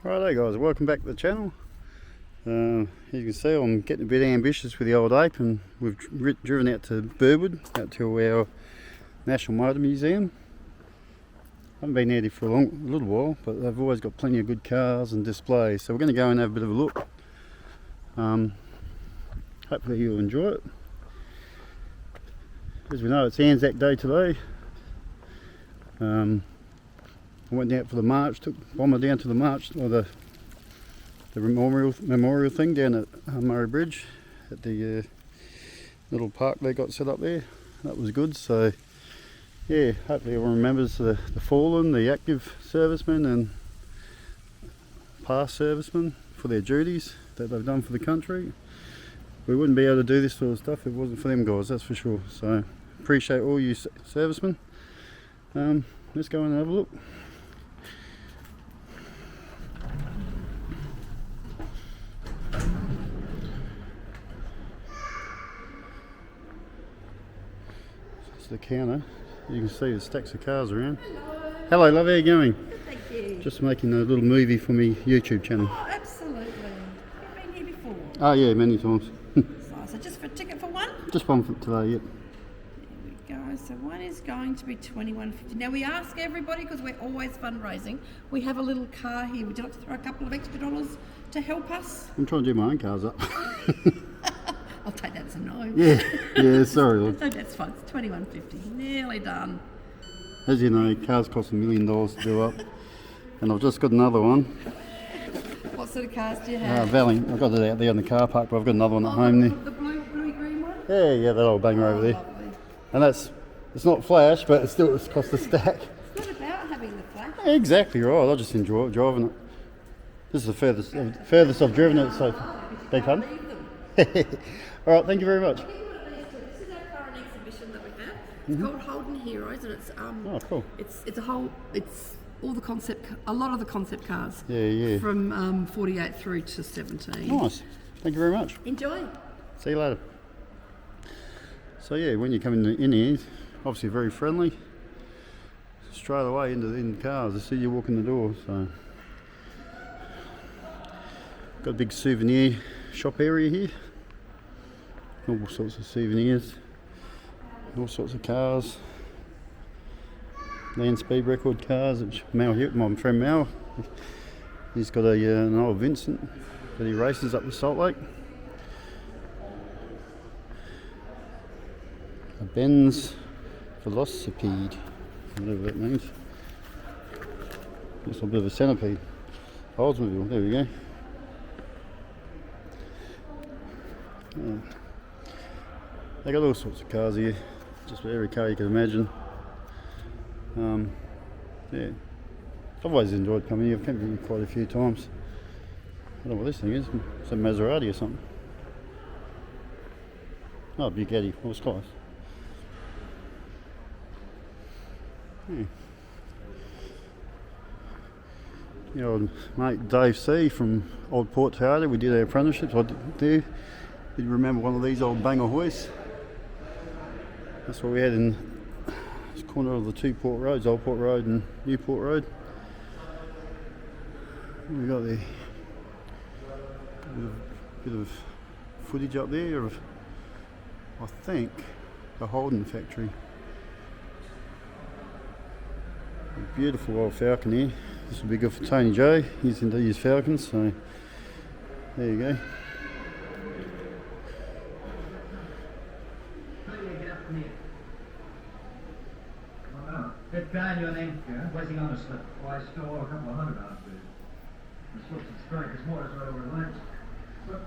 Righto guys, welcome back to the channel. As you can see, I'm getting a bit ambitious with the old ape, and we've driven out to Burwood, out to our National Motor Museum. I haven't been there for a little while, but they've always got plenty of good cars and displays, so we're going to go and have a bit of a look. Hopefully you'll enjoy it. As we know, it's Anzac Day today. I went out for the march, took Bomber down to the march, or the memorial thing down at Murray Bridge, at the little park they got set up there. That was good. So yeah, hopefully everyone remembers the fallen, the active servicemen and past servicemen for their duties that they've done for the country. We wouldn't be able to do this sort of stuff if it wasn't for them guys, that's for sure. So appreciate all you servicemen. Let's go and have a look. It's the counter. You can see the stacks of cars around. Hello love, how are you going? Good, thank you. Just making a little movie for me YouTube channel. Oh, absolutely. You've been here before. Oh yeah, many times. So just for a ticket for one? Just one for today, yep. There we go. So one is going to be $21.50. Now we ask everybody, because we're always fundraising, we have a little car here. Would you like to throw a couple of extra dollars to help us? I'm trying to do my own cars up. I'll take that as a no. Yeah, sorry look. So that's fine. It's $21.50. Nearly done. As you know, cars cost $1 million to do up. And I've just got another one. What sort of cars do you have? Valley. I've got it out there in the car park, but I've got another one at home there. The bluey green one? Yeah, that old banger over there. Lovely. And it's not flash, but it's cost a stack. It's not about having the flash. Exactly right, I just enjoy driving it. This is the furthest I've driven it, so big fun. Alright, thank you very much. This is our current exhibition that we have. It's called Holden Heroes, and it's Oh, cool. it's all the concept, a lot of the concept cars. Yeah. From 48 through to 17. Nice. Thank you very much. Enjoy. See you later. So yeah, when you come in here, obviously very friendly. Straight away into the cars. I see you walk in the door. So got a big souvenir shop area here. All sorts of souvenirs, all sorts of cars, land speed record cars, which Mal here, my friend Mal, he's got an old Vincent that he races up the Salt Lake. A Benz Velocipede, whatever that means. Looks like a bit of a centipede. Oldsmobile, there we go. Yeah. They got all sorts of cars here, just every car you can imagine. Yeah, I've always enjoyed coming here. I've come here quite a few times. I don't know what this thing is. It's a Maserati or something. Oh, Bugatti. Well, it's close. Yeah. The old mate Dave C from Old Port Toyota, we did our apprenticeships. I did there. Did you remember one of these old banger hoists? That's what we had in this corner of the two port roads, Old Port Road and Newport Road. We got the bit of footage up there of, I think, the Holden factory. A beautiful old Falcon here. This will be good for Tony Joe. He's into his Falcons, so there you go. That guy in your name, where's he on the slip? Well, I stole a couple of $100 out of it. The slip's as straight as more, it's right over the lens. But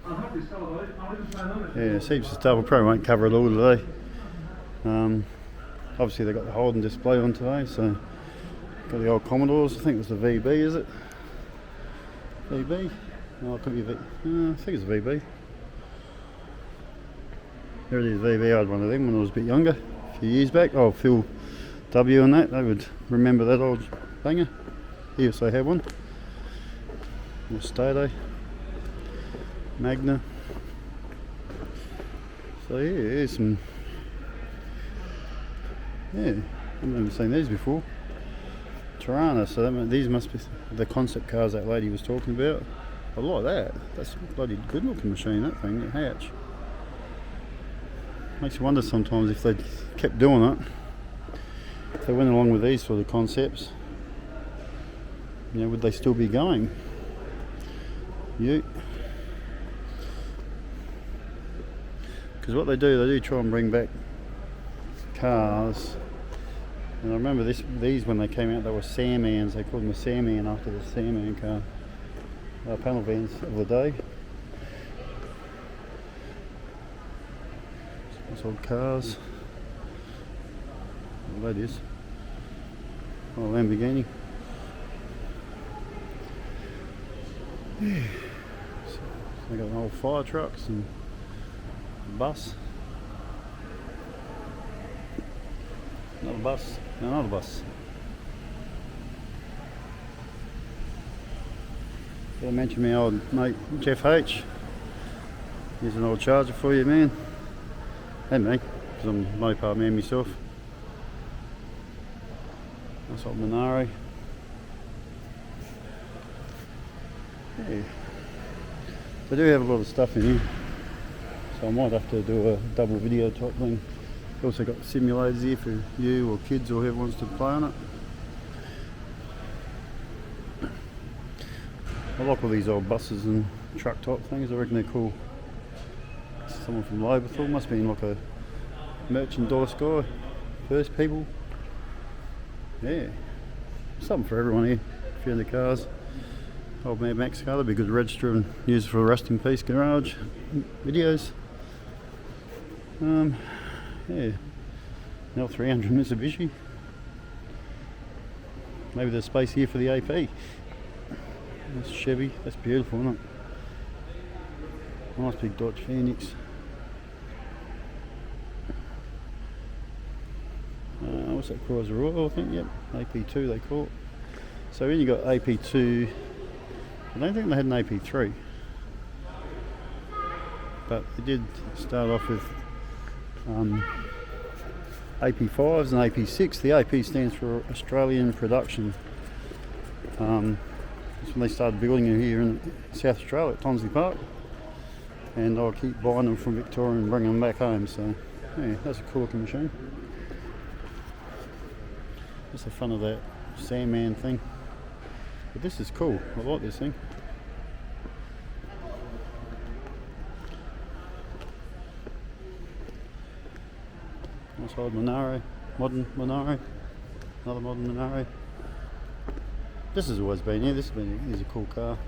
I'll help you sell it. I'll even try another. Yeah, heaps of stuff. We probably won't cover it all today. Obviously they've got the Holden display on today, so got the old Commodores. I think it's the VB, is it? VB? No, it could be a I think it's a VB. There it is, VB. I had one of them when I was a bit younger, a few years back. Oh, Phil W and that, they would remember that old banger. He also had one. Stato, Magna. So yeah, here's some. Yeah, I've never seen these before. Tirana, so these must be the concept cars that lady was talking about. I like that. That's a bloody good looking machine, that thing, that hatch. Makes you wonder sometimes if they kept doing it, if they went along with these sort of concepts, would they still be going? Because what they do try and bring back cars. And I remember these when they came out, they were Sandmans. They called them a Sandman after the Sandman car. Panel vans of the day. Some old cars. Well, that is. Oh, Lamborghini. Yeah. So they got old fire trucks and a bus. Another bus. Another bus. Did I mention my old mate Jeff H? Here's an old charger for you, man. And me, because I'm a moped man myself. That's old Minari. Yeah. They do have a lot of stuff in here, so I might have to do a double video type thing. Also got simulators here for you or kids or whoever wants to play on it. I like all these old buses and truck type things. I reckon they're cool. Someone from Loberthal must be in like a merchandise guy. First people. Yeah. Something for everyone here. If you're in the cars. Old Mad Max car, that'd be good to register and use for a Rust in Peace garage videos. Yeah. L300 Mitsubishi. Maybe there's space here for the AP. That's Chevy, that's beautiful, isn't it? Nice big Dodge Phoenix. What's that, Chrysler Royal, I think, yep, AP2 they call it. So when you got AP2, I don't think they had an AP3. But they did start off with AP5s and AP6. The AP stands for Australian Production. That's when they started building it here in South Australia at Tonsley Park, and I'll keep buying them from Victoria and bring them back home. So yeah, that's a cool looking machine. That's the fun of that Sandman thing. But this is cool. I like this thing. Nice old Monaro, modern Monaro, another modern Monaro. This has always been here. This is a cool car.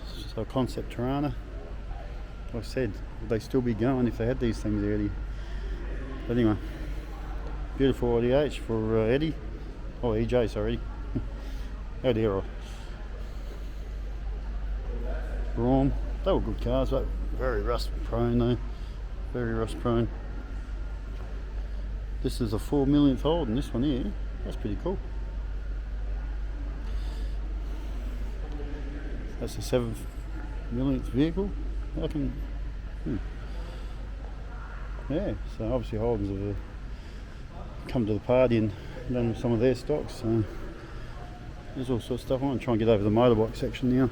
It's just a concept Tirana. Like I said, would they still be going if they had these things already? But anyway, beautiful IDH for Eddie. Oh, EJ, sorry. Eddie or Braum. They were good cars, but very rust prone though. Very rust prone. This is a 4 millionth old, and this one here, that's pretty cool. That's a 7 millionth vehicle. I can. Yeah, so obviously Holdens have come to the party and done some of their stocks. So there's all sorts of stuff. I want to try and get over the motorbike section now.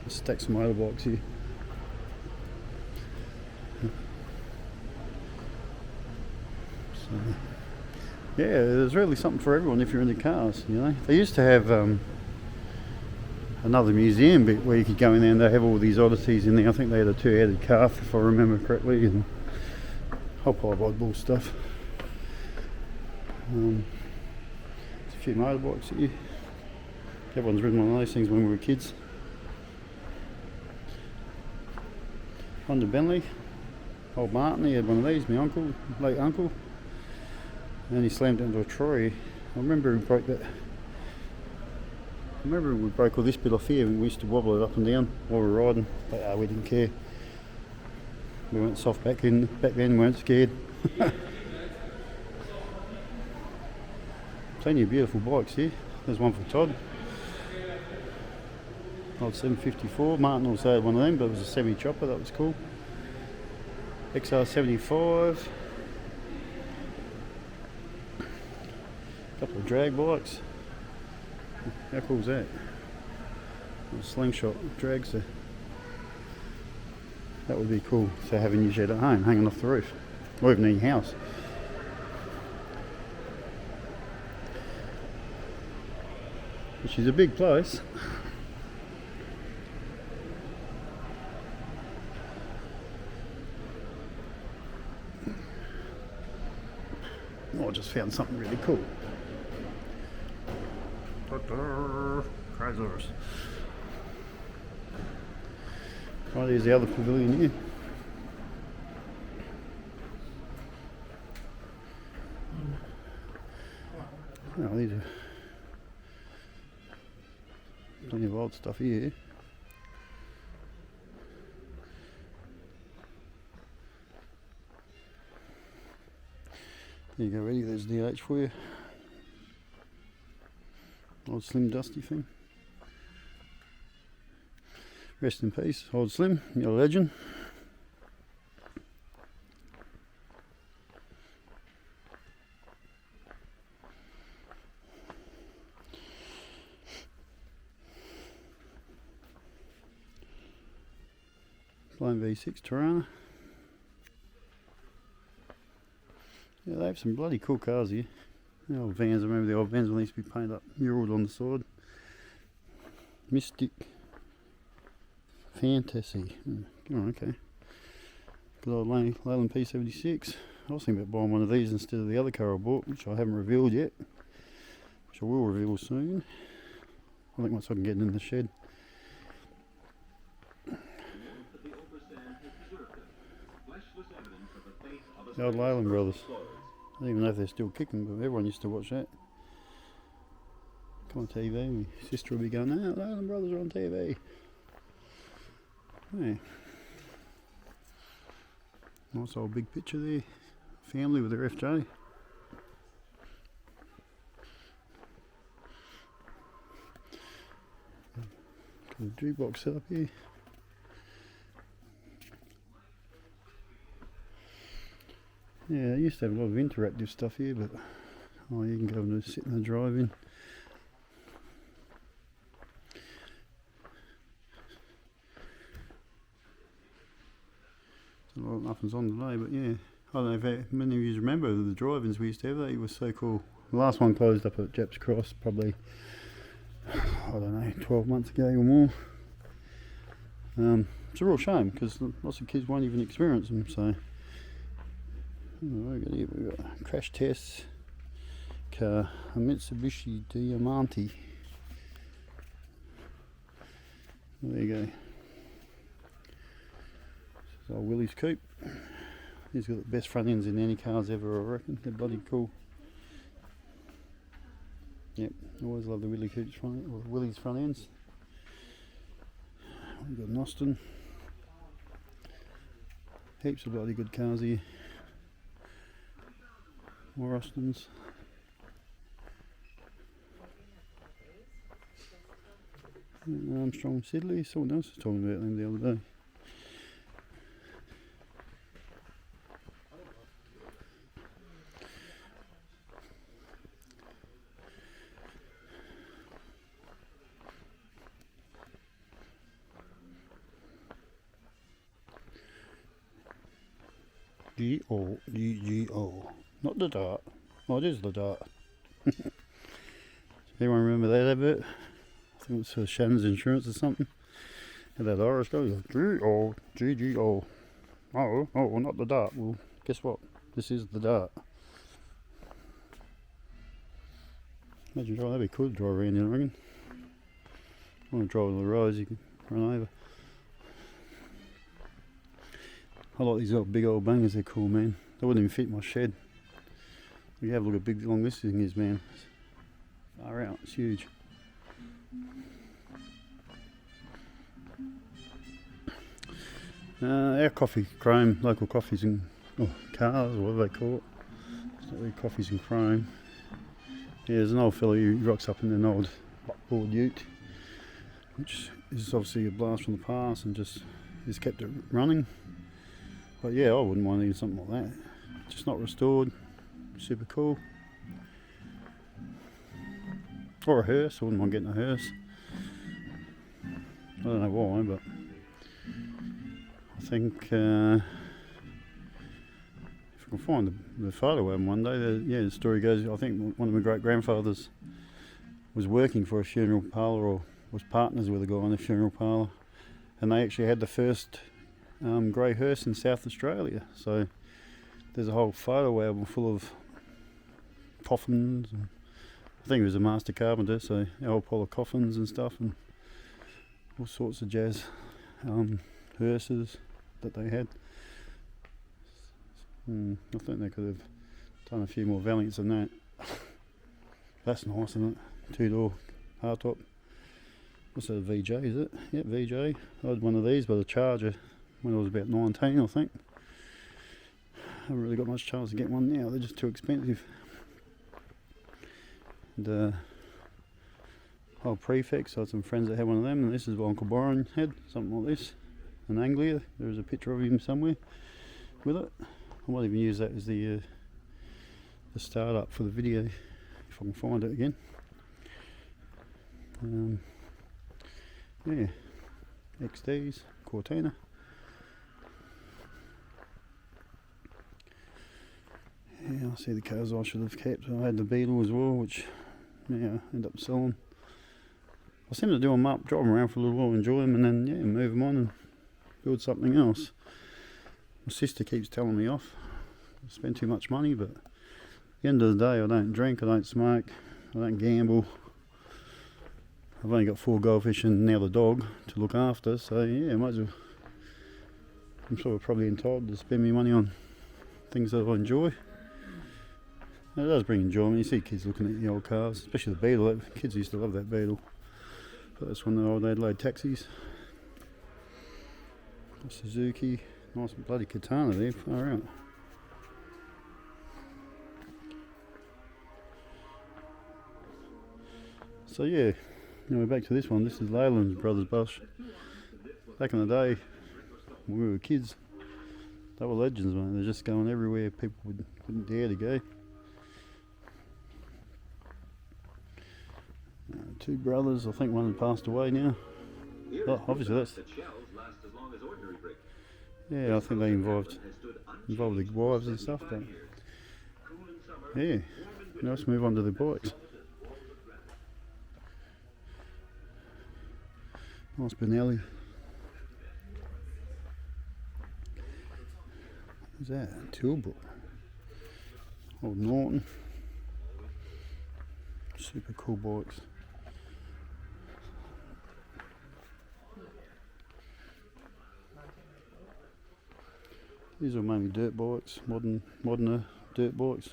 Let's stack some motorbikes here. So, yeah, there's really something for everyone if you're into cars. You know, they used to have another museum bit where you could go in there and they have all these oddities in there. I think they had a two-headed calf if I remember correctly, and a whole pile of oddball stuff. There's a few motorbikes here. Everyone's ridden one of those things when we were kids. Honda Bentley. Old Martin, he had one of these, my uncle, late uncle. And he slammed it into a tree. I remember he broke that. I remember we broke all this bit off here and we used to wobble it up and down while we were riding, but we didn't care. We weren't soft back then, we weren't scared. Plenty of beautiful bikes here. There's one for Todd. Old 754. Martin also had one of them, but it was a semi chopper, that was cool. XR75. A couple of drag bikes. How cool is that? A slingshot dragster. That would be cool to have in your shed at home, hanging off the roof, or even in your house. Which is a big place. Oh, I just found something really cool. Crazosaurus. Right, here's the other pavilion here. Oh, these are plenty of old stuff here. There you go, ready, there's DH for you. Old Slim Dusty thing. Rest in peace, old Slim, you're a legend. Plain V6 Tirana. Yeah, they have some bloody cool cars here. The old vans, I remember the old vans when they used to be painted up, muralled on the side. Mystic. Fantasy. Oh, okay. Good old Leyland P76. I was thinking about buying one of these instead of the other car I bought, which I haven't revealed yet. Which I will reveal soon. I think once I can get it in the shed. The old Leyland brothers. I don't even know if they're still kicking, but everyone used to watch that. Come on TV, my sister will be going, "Oh, Leyland brothers are on TV." Yeah. Nice old big picture there. Family with their FJ. Got a jukebox set up here. Yeah, I used to have a lot of interactive stuff here, but oh, you can go and sit in the drive-in. A lot of nothing's on today, but yeah, I don't know if many of you remember the drive-ins we used to have. They were so cool. The last one closed up at Japs Cross probably, I don't know, 12 months ago or more. It's a real shame because lots of kids won't even experience them. So. We've got crash tests, car, a Mitsubishi Diamante. There you go. This is old Willie's coupe. He's got the best front ends in any cars ever, I reckon. They're bloody cool. Yep, always love the Willie coupes front, or Willie's front ends. We've got an Austin. Heaps of bloody good cars here. More Austins. Armstrong Sidley, someone else was talking about them the other day. G-O-G-G-O. Not the dart. Oh, it is the dart. Anyone remember that advert? I think it was for Shannon's Insurance or something. Had that Irish guy, G-O-G-G-O. Oh, well, not the dart. Well, guess what? This is the dart. Imagine driving, that'd be cool to drive around in, I reckon. I want to drive on the roads, you can run over. I like these big old bangers, they're cool, man. They wouldn't even fit in my shed. You have a look at big long this thing is, man. Far out, it's huge. Our coffee, chrome, local coffees and cars, or whatever they call it. It's not really coffees in chrome. Yeah, there's an old fellow who rocks up in an old buckboard ute, which is obviously a blast from the past and just kept it running. But yeah, I wouldn't mind even something like that. Just not restored. Super cool. Or a hearse. I wouldn't mind getting a hearse. I don't know why, but I think if I can find the photo album one day, the story goes, I think one of my great-grandfathers was working for a funeral parlour, or was partners with a guy in a funeral parlour, and they actually had the first grey hearse in South Australia. So there's a whole photo album full of coffins. And I think he was a master carpenter, so a whole pile of coffins and stuff, and all sorts of jazz hearses that they had. I think they could have done a few more valiants than that. That's nice, isn't it? 2-door hardtop. What's that, a VJ, is it? Yeah, VJ. I had one of these by the Charger when I was about 19, I think. I haven't really got much chance to get one now, they're just too expensive. And whole prefix, I had some friends that had one of them, and this is what Uncle Byron had, something like this. An Anglia, there's a picture of him somewhere with it. I might even use that as the start-up for the video, if I can find it again. Yeah, XDs, Cortina. Yeah, I see the cars I should have kept. I had the Beetle as well, which I ended up selling. I seem to do them up, drive them around for a little while, enjoy them, and then move them on and build something else. My sister keeps telling me off. I spend too much money, but at the end of the day, I don't drink, I don't smoke, I don't gamble. I've only got 4 goldfish and now the dog to look after, so yeah, might as well. I'm sort of probably entitled to spend my money on things that I enjoy. And it does bring enjoyment. You see kids looking at the old cars, especially the Beetle. Kids used to love that Beetle. But that's one of the old Adelaide taxis. A Suzuki, nice bloody Katana there, far out. So yeah, anyway, back to this one. This is Leyland's Brothers Bus. Back in the day, when we were kids, they were legends, mate. They're just going everywhere people wouldn't dare to go. 2 brothers, I think one had passed away now. Oh, obviously that's... Yeah, I think they involved the wives and stuff, but... Yeah, now let's move on to the bikes. Nice Benelli. Who's that? Tilbrook. Old Norton. Super cool bikes. These are mainly dirt bikes, moderner dirt bikes.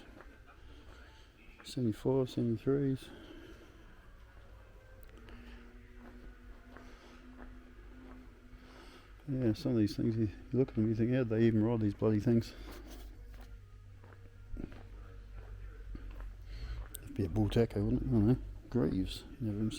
75, 73s. Yeah, some of these things, you look at them, you think, how'd they even ride these bloody things? It'd be a bull taco, wouldn't it? I don't know. Greaves, never himself.